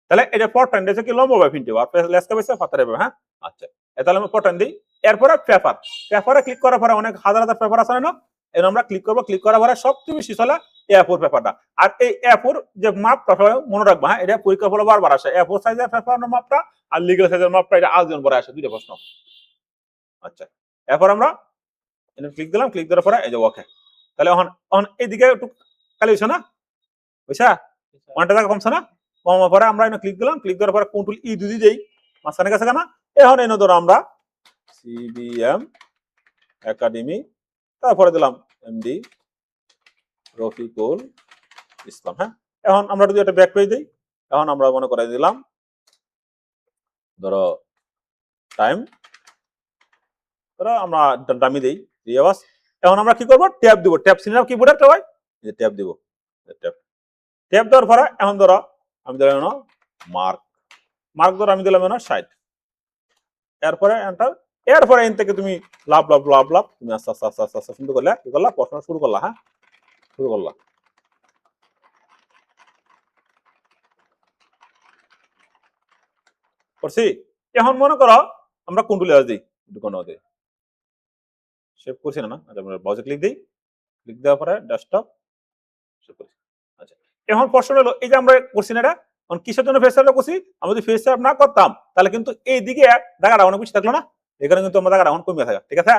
তাহলে এটা ফোর্ট টাইম হচ্ছে কি লম্বা ভাবে ফিনতে, আর ল্যান্ডস্কেপ হইছে ফাতারে ভাবে। হ্যাঁ, আচ্ছা, তাহলে আমি ফোর্ট টাইম দিই। এরপরে পেপার, পেপারে ক্লিক করার পরে অনেক হাজার হাজার পেপার আছে না, এর আমরা ক্লিক করবো। ক্লিক করার পরে সবচেয়ে বেশি চলে A4 পেপারটা। আর এই A4 যে মাপটা সবাই মনে রাখবা, হ্যাঁ, এটা পরীক্ষা ফলে বারবার আসে। A4 সাইজের পেপার মাপটা আর লিগ্যাল সাইজের মাপটা, এটা আজীবন পরে আসে, দুইটা প্রশ্ন। আচ্ছা, এরপর আমরা ক্লিক দিলাম, ক্লিক দেওয়ার পরে এই যে ওকে। তাহলে এখন এইদিকে একটু খালি হইছে না, বুঝছা, অনেকটা জায়গা কমছে না, কমার পরে আমরা এনে ক্লিক দিলাম। ক্লিক দেওয়ার পরে কন্ট্রোল ই যদি দেই, মাঝখানে গেছে কেনা। এখন এনে ধরো আমরা সিবিএম একাডেমি, তারপরে দিলাম এমডি রফিকুল ইসলাম। হ্যাঁ, এখন আমরা যদি একটা ব্যাক পেজ দিই, এখন আমরা মনে করে দিলাম ধরো টাইম, ধরো আমরা দামি দেই রিয়াবাস। এখন আমরা কি করবো, ট্যাব দিব। ট্যাব সিনেমা কিবোর্ডে একটা হয়, যে ট্যাব দিব। ট্যাব, ট্যাব দেওয়ার পরে এখন ধরো আমি দিলাম মার্ক, মার্ক ধরো আমি দিলাম 60। এরপরে এন্টার। এরপরে এন থেকে তুমি লাভ লাভ লাভ লাভ তুমি আস্তে আস্তে আস্তে আস্তে আস্তে শুরু করলে, কি করলা, পড়াশোনা শুরু করলা। হ্যাঁ, শুরু করলা। করছি। এখন মনে করো আমরা কন্ট্রোল এস দিই, দোকানে দিই, সেভ করছি না, আচ্ছা আমরা ব্রাউজার ক্লিক দিই। ক্লিক দেওয়ার পরে ডেস্কটপ সেভ করছি। আচ্ছা, এখন প্রশ্ন হলো এই যে আমরা করছি না, এটা এখন কিসের জন্য ফেস সেটআপ করছি? আমরা যদি ফেস সেটআপ না করতাম তাহলে কিন্তু এইদিকে জায়গাটা অনেক বেশি থাকলো না, এখানে কিন্তু আমরা জায়গাটা এখন কমে থাকে। ঠিক আছে?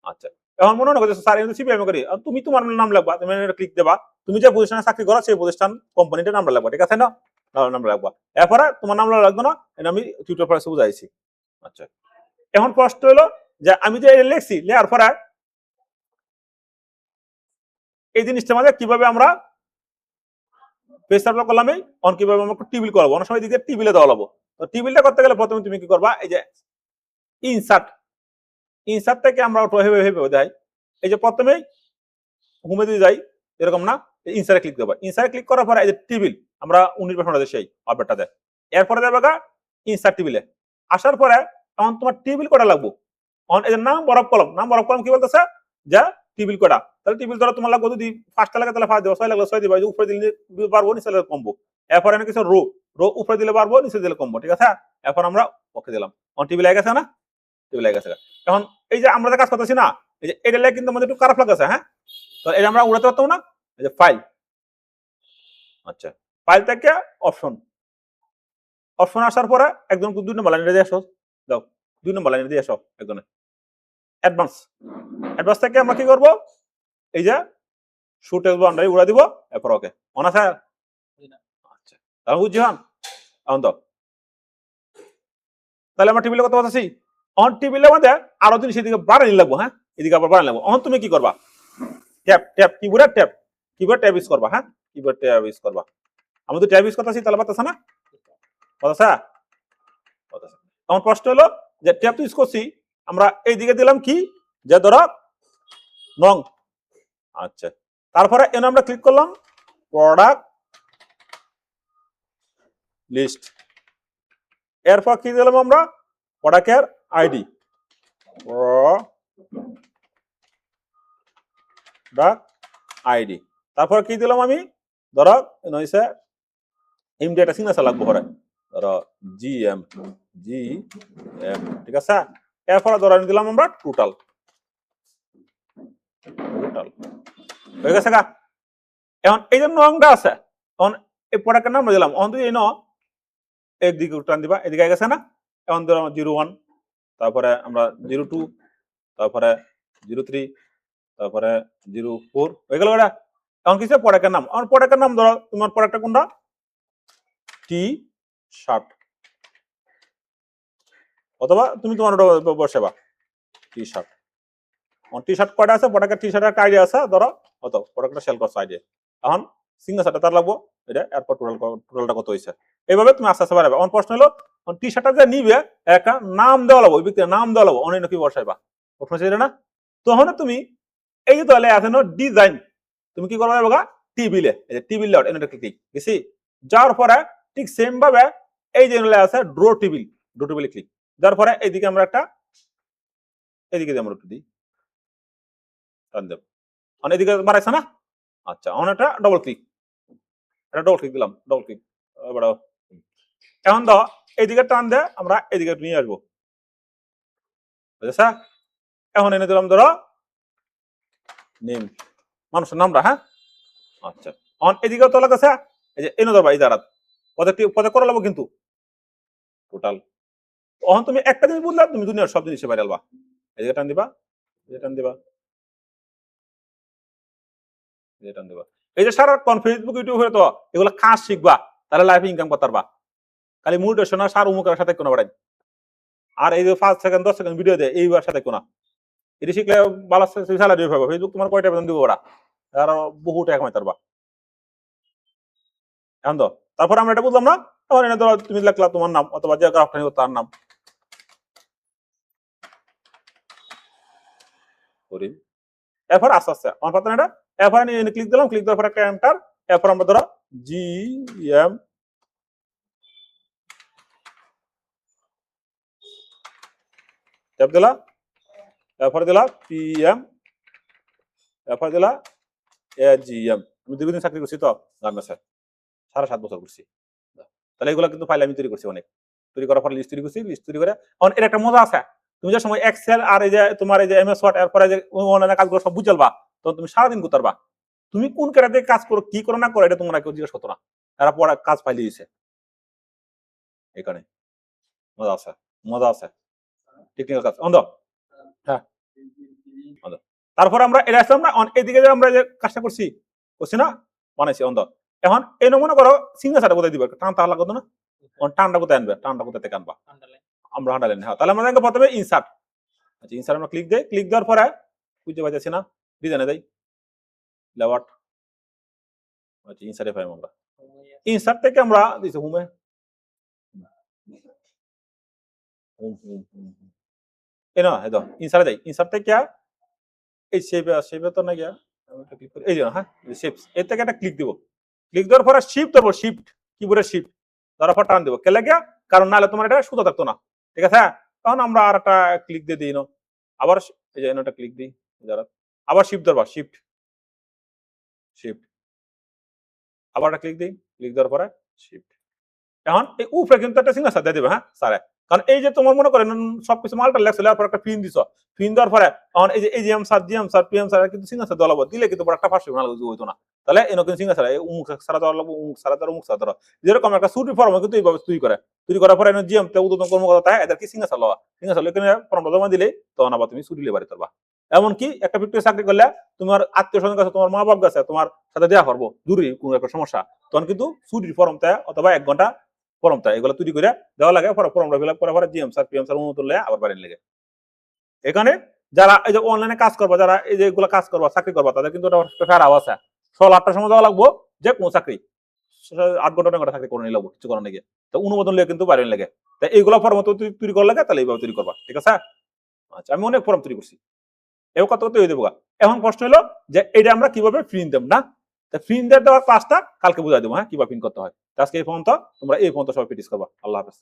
আচ্ছা, এখন মনে মনে করছে স্যার কিন্তু সিপিএম করি, তুমি তোমার নাম লাগবা, তুমি ক্লিক দেবা, তুমি যে প্রতিষ্ঠানে চাকরি করো সেই প্রতিষ্ঠান কোম্পানিটার নাম লাগবা। ঠিক আছে না? নাম লাগবা। এরপরে তোমার নাম লাগবে না, এটা আমি টিউটর পরে বুঝাইছি। আচ্ছা, এখন প্রশ্ন হলো যে আমি যে লিখছি, লেখার পরে এই জিনিসটা আমাদের কিভাবে আমরা পেজ সেটআপ করলাম, অন কিভাবে আমরা টেবিল করব, অনেক সময় দিকে টেবিলে দেওয়া লাগবো। তো টেবিলটা করতে গেলে প্রথমে তুমি কি করবা, এই যে ইনসার্ট, ইনসার্ট থেকে আমরা হেবে দেয়, এই যে প্রথমেই হোমে দিয়ে যাই এরকম না, ইনসার্টে ক্লিক দেবো। ইনসার্টে ক্লিক করার পরে এই যে টেবিল আমরা 19% সেই আপডেটটা দেয়। এরপরে দেবে ইনসার্ট টেবিলে আসার পরে এখন তোমার টেবিল কটা লাগবো, এই যে নাম বরফ কলম, নাম বরফ কলম কি বলতেছে যে টেবিল কটা, তাহলে টেবিল ধরো তোমার লাগবে যদি 5টা লাগে তাহলে 5 দেবো, 6 লাগলে 6 দিবা, উপরে দিলে পারবো, নিচে দিলে কমবো। এরপরে এনে কিছু রো, রো উপরে দিলে পারবো, নিচে দিলে কমবো। ঠিক আছে? এখন আমরা ওকে দিলাম, এখন টেবিল আগে গেছে না, টেবিল আগে গেছে। এখন এই যে আমরা যে কাজ করতেছি না, এই যে এটা লাগে কিন্তু আমাদের একটু খারাপ লাগছে। হ্যাঁ, তো এটা আমরা উড়াতে পারতাম না, এই যে ফাইল। আচ্ছা, ফাইল থেকে অপশন, অপশন আসার পরে একজন 2 নম্বর লাইনে দিয়ে আসো, দাও 2 নম্বর লাইনে দিয়ে আসো একজনে। অ্যাডভান্স, অ্যাডভান্স থেকে আমরা কি করব, এই যে শুট টেক্সট বাউন্ডারি উড়া দিব। এরপর ওকে অন আছে। আচ্ছা, তাহলে বুঝছি হন এখন তো, তাহলে আমরা টেবিলে কত পাচ্ছি, অন টেবিলের মধ্যে আরো জিনিস এদিকে বাড়ানি লাগবো। হ্যাঁ, এদিকে আবার বাড়ানি লাগবো। এখন তুমি কি করবা, ট্যাব, ট্যাব কিবোর্ডের ট্যাব, কিবোর্ড ট্যাব ইউজ করবা। হ্যাঁ, কিবোর্ড ট্যাব ইউজ করবা। আমরা তো ট্যাব ইউজ করতেছি, তাহলে পাচ্ছ না, পাচ্ছ। আমার প্রশ্ন হলো যে ট্যাব ইউজ করছি আমরা এইদিকে দিলাম কি, যে ধরো নং। আচ্ছা, তারপরে এনে আমরা ক্লিক করলাম প্রোডাক্ট লিস্ট। এরপর কি দিলাম আমরা, প্রোডাক্টের আইডি, প্রোডাক্ট আইডি। তারপর কি দিলাম আমি, ধরো হইছে এমডি একটা সিগনেচার লাগবো পরে, ধরো জিএম, ঠিক আছে। এরপরে ধরো দিলাম আমরা টোটাল, হয়ে গেছে গা। এখন এই যে নংটা আছে, এখন এই প্রোডাক্টের নাম দিলাম, এখন তুই এই ন একদিকে টান দিবা, এদিকে গেছে না। এখন ধরো 01, তারপরে আমরা 02, তারপরে 03, তারপরে 04, হয়ে গেল এটা। এখন কিছু প্রোডাক্টের নাম, আমার প্রোডাক্টের নাম ধরো তোমার প্রোডাক্টটা কোনটা, টি শার্ট, অথবা তুমি তোমার বসাবা টি শার্ট। টি শার্ট কয়টা আছে, প্রোডাক্টের টি শার্টের একটা আইডিয়া আছে, ধরো অত প্রোডাক্টটা সেল করছে আইডিয়া। এখন সিগনেচারটা তার লাগবো এটা, এরপর টোটালটা কত হয়েছে, এইভাবে তুমি আস্তে আস্তে বাড়াবে। আমার প্রশ্ন হলো টি শার্টটা যে নিবে একটা নাম দেওয়া লাগবো, ওই ব্যক্তির নাম দেওয়া লাগবো, অনেক কি বসাইবা, প্রশ্ন ছিল না। তখন তুমি এই যে তাহলে আছে ডিজাইন, তুমি কি করবে বগা টিবিলে, এই যে টিবিল লেআউট এনে ক্লিক গেছি, যাওয়ার পরে ঠিক সেম ভাবে এই যে আছে ড্র টেবিল, ক্লিক যার পরে এইদিকে আমরা একটা এদিকে আমরা একটু দিই, টান দেব, এদিকে বাড়াইছে না। আচ্ছা, একটা ডবল ক্লিক, এটা ডবল ক্লিক দিলাম, ডবল ক্লিক বাড়াও। এখন দাও এইদিকে টান দে, আমরা এদিকে নিয়ে আসবো, বুঝেছ। এখন এনে দিলাম ধরো নেম, মানুষের নামটা, হ্যাঁ। আচ্ছা, এখন এদিকে তো লাগছে, এই যে এনে ধরবা এই দাঁড়াত পদে করা লাগবো কিন্তু টোটাল। তখন তুমি একটা জিনিস বুঝলা, তুমি দুনিয়ার সব জিনিস বাইরে আলবা, এদিকে টান দিবা, টান দিবা, টান দিবা। এই যে সারাক্ষণ ফেসবুক ইউটিউব হয়ে তো এগুলো কাজ শিখবা, তাহলে লাইফে ইনকাম করতে পারবা। খালি মোটিভেশন আর সার উমুকের সাথে কোনো বাড়াই, আর এই যে 5 সেকেন্ড 10 সেকেন্ড ভিডিও দেয় এইবার সাথে কোনো, এটি শিখলে ভালো স্যালারি পাবো। ফেসবুক তোমার কয়টা বেতন দিব ওরা, আর বহু টাকা কামাইতে পারবা। এখন তো তারপর আমরা এটা বুঝলাম না, তখন এনে ধরো তুমি লিখলা তোমার নাম, অথবা যে গ্রাফটা নিব তার নাম, করিম। এরপর আস্তে আস্তে আমার পাতা এটা, এরপর আমি ক্লিক দিলাম, ক্লিক দেওয়ার পর একটা এন্টার, এরপর আমরা ধরো জিএম ট্যাব দিলা, এরপর দিলা পিএম, এরপর দিলা এজিএম। আমি দীর্ঘদিন চাকরি করছি তো গার্মেন্টসে, 7.5 বছর করছি। তাহলে এগুলো কিন্তু ফাইল আমি তৈরি করছি, অনেক তৈরি করার পর লিস্ট তৈরি করছি, লিস্ট তৈরি করে। এখন এর একটা মজা আছে, তুমি যে সময় এক্সেল আর এই যে তোমার এই যে এমএস ওয়ার্ড, এরপরে যে অনলাইনে কাজগুলো সব বুঝালবা, তখন তুমি সারাদিন করতে পারবা। তুমি কোন ক্যাটাতে কাজ করো, কি করো না করো, এটা তোমরা কেউ জিজ্ঞেস করতো না, এরা পড়া কাজ ফাইলে দিয়েছে। এখানে মজা আছে, মজা আছে, টেকনিক্যাল কাজ অন্ধ। হ্যাঁ, তারপরে আমরা এটা আসলাম না, এদিকে যে আমরা যে কাজটা করছি না, বানাইছি অন্ধ। এখন এই মনে করো সিগনেচারটা কোথায় দিবে, টান তাহলে লাগতো না, টানটা কোথায় আনবে, টানটা কোথায় থেকে আনবা, আমরা হাঁটালেন। হ্যাঁ, তাহলে আমরা প্রথমে ইনসার্ট, আচ্ছা ইনসার্ট আমরা ক্লিক দেই, ক্লিক দেওয়ার পরে বুঝতে পারছি না, ডিজাইনে দেই লেআউট, আচ্ছা ইনসার্টে পাই আমরা, ইনসার্ট থেকে আমরা দিছি হোমে, এই না এই দাও ইনসার্টে যাই, ইনসার্ট থেকে এই শেপে তো না গিয়া ক্লিক করি, এই যে হ্যাঁ শেপস, এর থেকে একটা ক্লিক দিব, ক্লিক দেওয়ার পরে শিফট ধরবো, শিফট কিবোর্ডের শিফট ধরার পর টান দেবো, কেলে গিয়া কারণ নাহলে তোমার এটা সুতো থাকতো না, ঠিক আছে। তখন আমরা আর একটা ক্লিক দিয়ে দিই, আবার এই যে একটা ক্লিক দিই, যারা আবার শিফট ধরবা, শিফট শিফট আবার একটা ক্লিক দিই, ক্লিক দেওয়ার পরে শিফট। এখন এই উপরে কিন্তু একটা সিগনেচার দিয়ে দিবে, হ্যাঁ স্যার, কারণ এই যে তোমার মনে করেন সবকিছু মালটা লেখছিল, তারপর একটা পিন দিছ, পিন দেওয়ার পরে এখন এই যে AGM sir, GM sir, PM sir কিন্তু সিগনেচার দেওয়া লাগবে, দিলে কিন্তু একটা ফার্স্ট ভালো হইতো না। তাহলে এরকম সিগনেচার উমুক সারা দেওয়া লাগবে, উমুক সারা দেওয়া, উমুক সারা দেওয়া, যেরকম একটা ছুটি ফর্ম কিন্তু এইভাবে তৈরি করে, তৈরি করার পরে জিএম তে উদ্বোধন কর্মকর্তা এদের কি সিগনেচার লওয়া, সিগনেচার এখানে ফর্মটা জমা দিলে তখন আবার তুমি ছুটি লেবারে পারবা। এমনকি একটা ফ্যাক্টরি চাকরি করলে তোমার আত্মীয় স্বজন কাছে, তোমার মা বাপ কাছে তোমার সাথে দেওয়া করবো, জরুরি কোনো একটা সমস্যা, তখন কিন্তু ছুটির ফর্মটা অথবা 1 ঘন্টা ফর্মটা এগুলো তৈরি করে দেওয়া লাগে, ফর্মটা ফিল আপ করার পরে জিএম স্যার, পিএম স্যার অনুমোদন নিয়ে আবার বাড়ি লাগে। এখানে যারা এই যে অনলাইনে কাজ করবা, যারা এই যে এগুলো কাজ করবা, চাকরি করবা, তাদের কিন্তু ফেরাও আছে, 6-8টার সময় দেওয়া লাগবো, যে কোনো চাকরি 8 ঘন্টা 9 ঘন্টা চাকরি করে নিয়ে লাগবো, কিছু করার লাগে, তো অনুমোদন লিয়ে কিন্তু বাড়ি লাগে। তাই এইগুলো ফর্ম তৈরি করা লাগে, তাহলে এইভাবে তৈরি করবা, ঠিক আছে। আচ্ছা, আমি অনেক ফর্ম তৈরি করছি, এও কত তৈরি দেবো। এখন প্রশ্ন হলো যে এটা আমরা কিভাবে প্রিন্ট দেব না, প্রিন্ট দেওয়ার ক্লাসটা কালকে বুঝাই দেবো, হ্যাঁ কিভাবে প্রিন্ট করতে হয়। আজকে এই পর্যন্ত, তোমরা এই পর্যন্ত সবাই প্র্যাকটিস করবা। আল্লাহ হাফেজ।